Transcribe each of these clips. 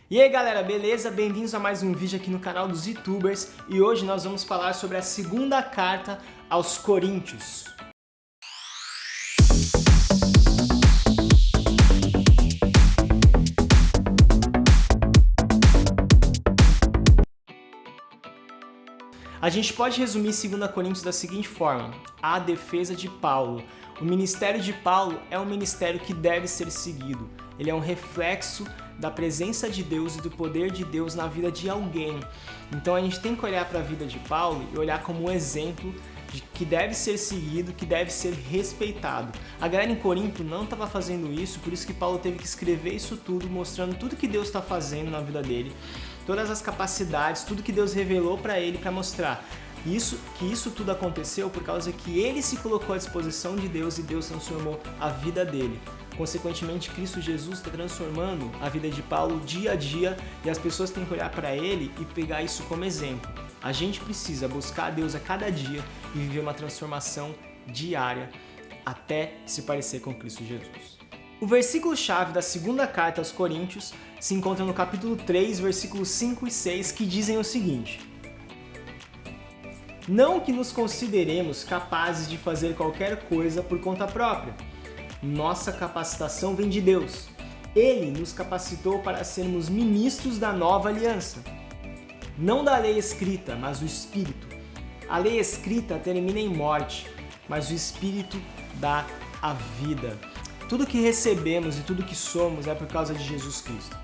E aí galera, beleza? Bem-vindos a mais um vídeo aqui no canal dos YouTubers e hoje nós vamos falar sobre a segunda carta aos Coríntios. A gente pode resumir 2 Coríntios da seguinte forma: a defesa de Paulo. O ministério de Paulo é um ministério que deve ser seguido. Ele é um reflexo da presença de Deus e do poder de Deus na vida de alguém. Então a gente tem que olhar para a vida de Paulo e olhar como um exemplo de que deve ser seguido, que deve ser respeitado. A galera em Corinto não estava fazendo isso, por isso que Paulo teve que escrever isso tudo, mostrando tudo que Deus está fazendo na vida dele, todas as capacidades, tudo que Deus revelou para ele, para mostrar que isso tudo aconteceu por causa que ele se colocou à disposição de Deus e Deus transformou a vida dele. Consequentemente, Cristo Jesus está transformando a vida de Paulo dia a dia e as pessoas têm que olhar para ele e pegar isso como exemplo. A gente precisa buscar a Deus a cada dia e viver uma transformação diária até se parecer com Cristo Jesus. O versículo-chave da segunda carta aos Coríntios se encontra no capítulo 3, versículos 5 e 6, que dizem o seguinte: não que nos consideremos capazes de fazer qualquer coisa por conta própria. Nossa capacitação vem de Deus. Ele nos capacitou para sermos ministros da nova aliança. Não da lei escrita, mas do Espírito. A lei escrita termina em morte, mas o Espírito dá a vida. Tudo que recebemos e tudo que somos é por causa de Jesus Cristo.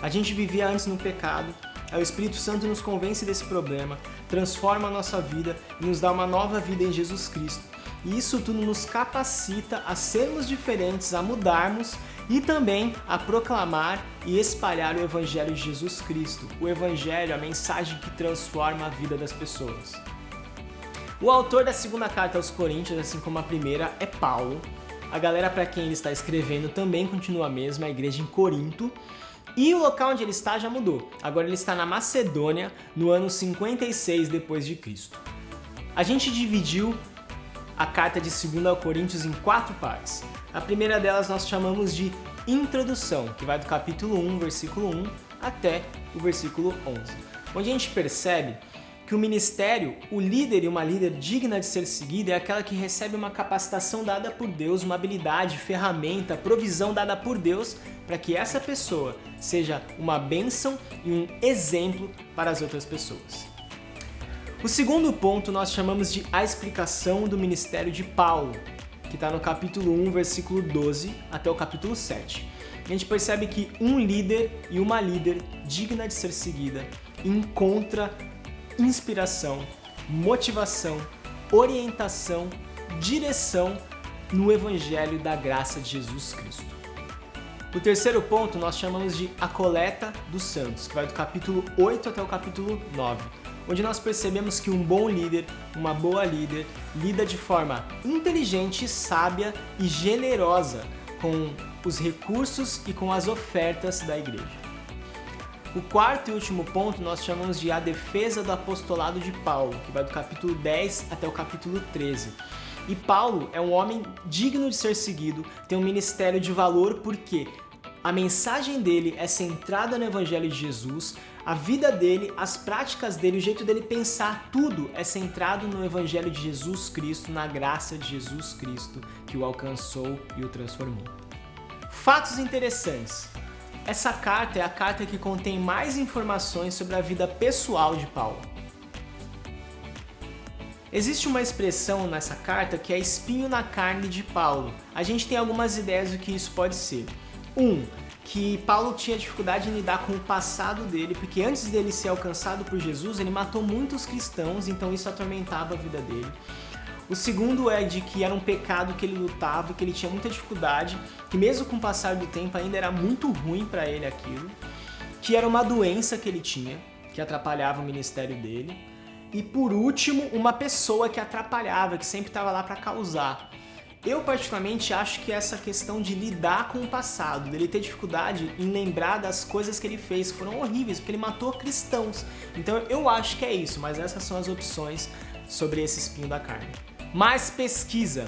A gente vivia antes no pecado, o Espírito Santo nos convence desse problema, transforma a nossa vida e nos dá uma nova vida em Jesus Cristo. E isso tudo nos capacita a sermos diferentes, a mudarmos e também a proclamar e espalhar o Evangelho de Jesus Cristo. O Evangelho, a mensagem que transforma a vida das pessoas. O autor da segunda carta aos Coríntios, assim como a primeira, é Paulo. A galera para quem ele está escrevendo também continua a mesma, a igreja em Corinto. E o local onde ele está já mudou. Agora ele está na Macedônia, no ano 56 depois de Cristo. A gente dividiu a carta de 2 Coríntios em 4 partes. A primeira delas nós chamamos de introdução, que vai do capítulo 1, versículo 1, até o versículo 11. Onde a gente percebe que o ministério, o líder e uma líder digna de ser seguida é aquela que recebe uma capacitação dada por Deus, uma habilidade, ferramenta, provisão dada por Deus, para que essa pessoa seja uma bênção e um exemplo para as outras pessoas. O segundo ponto nós chamamos de a explicação do ministério de Paulo, que está no capítulo 1, versículo 12 até o capítulo 7. A gente percebe que um líder e uma líder digna de ser seguida encontra inspiração, motivação, orientação, direção no Evangelho da graça de Jesus Cristo. O terceiro ponto nós chamamos de a coleta dos santos, que vai do capítulo 8 até o capítulo 9, onde nós percebemos que um bom líder, uma boa líder, lida de forma inteligente, sábia e generosa com os recursos e com as ofertas da igreja. O quarto e último ponto nós chamamos de a defesa do apostolado de Paulo, que vai do capítulo 10 até o capítulo 13. E Paulo é um homem digno de ser seguido, tem um ministério de valor porque a mensagem dele é centrada no Evangelho de Jesus, a vida dele, as práticas dele, o jeito dele pensar, tudo é centrado no Evangelho de Jesus Cristo, na graça de Jesus Cristo que o alcançou e o transformou. Fatos interessantes. Essa carta é a carta que contém mais informações sobre a vida pessoal de Paulo. Existe uma expressão nessa carta que é espinho na carne de Paulo. A gente tem algumas ideias do que isso pode ser. Que Paulo tinha dificuldade em lidar com o passado dele, porque antes dele ser alcançado por Jesus, ele matou muitos cristãos, então isso atormentava a vida dele. O segundo é de que era um pecado que ele lutava, que ele tinha muita dificuldade, que mesmo com o passar do tempo ainda era muito ruim para ele aquilo, que era uma doença que ele tinha, que atrapalhava o ministério dele, e por último, uma pessoa que atrapalhava, que sempre estava lá para causar. Eu particularmente acho que essa questão de lidar com o passado, dele ter dificuldade em lembrar das coisas que ele fez, foram horríveis, porque ele matou cristãos. Então eu acho que é isso, mas essas são as opções sobre esse espinho da carne. Mais pesquisa.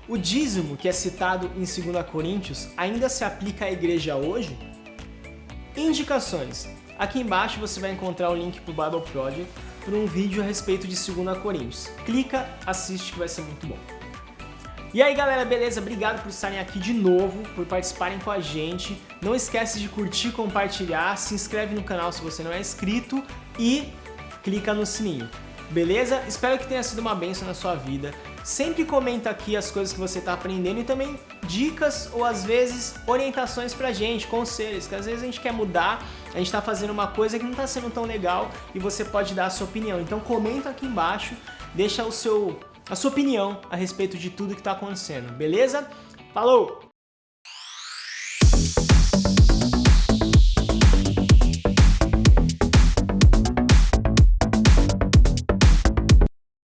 O dízimo que é citado em 2 Coríntios ainda se aplica à igreja hoje? indicações. Aqui embaixo você vai encontrar o link para o Bible Project para um vídeo a respeito de 2 Coríntios. Clica, assiste que vai ser muito bom. E aí galera, beleza? Obrigado por estarem aqui de novo, por participarem com a gente. Não esquece de curtir, compartilhar, se inscreve no canal se você não é inscrito e clica no sininho. Beleza? Espero que tenha sido uma bênção na sua vida. Sempre comenta aqui as coisas que você está aprendendo e também dicas ou às vezes orientações pra gente, conselhos, que às vezes a gente quer mudar, a gente está fazendo uma coisa que não está sendo tão legal e você pode dar a sua opinião. Então comenta aqui embaixo, deixa a sua opinião a respeito de tudo que está acontecendo, beleza? Falou!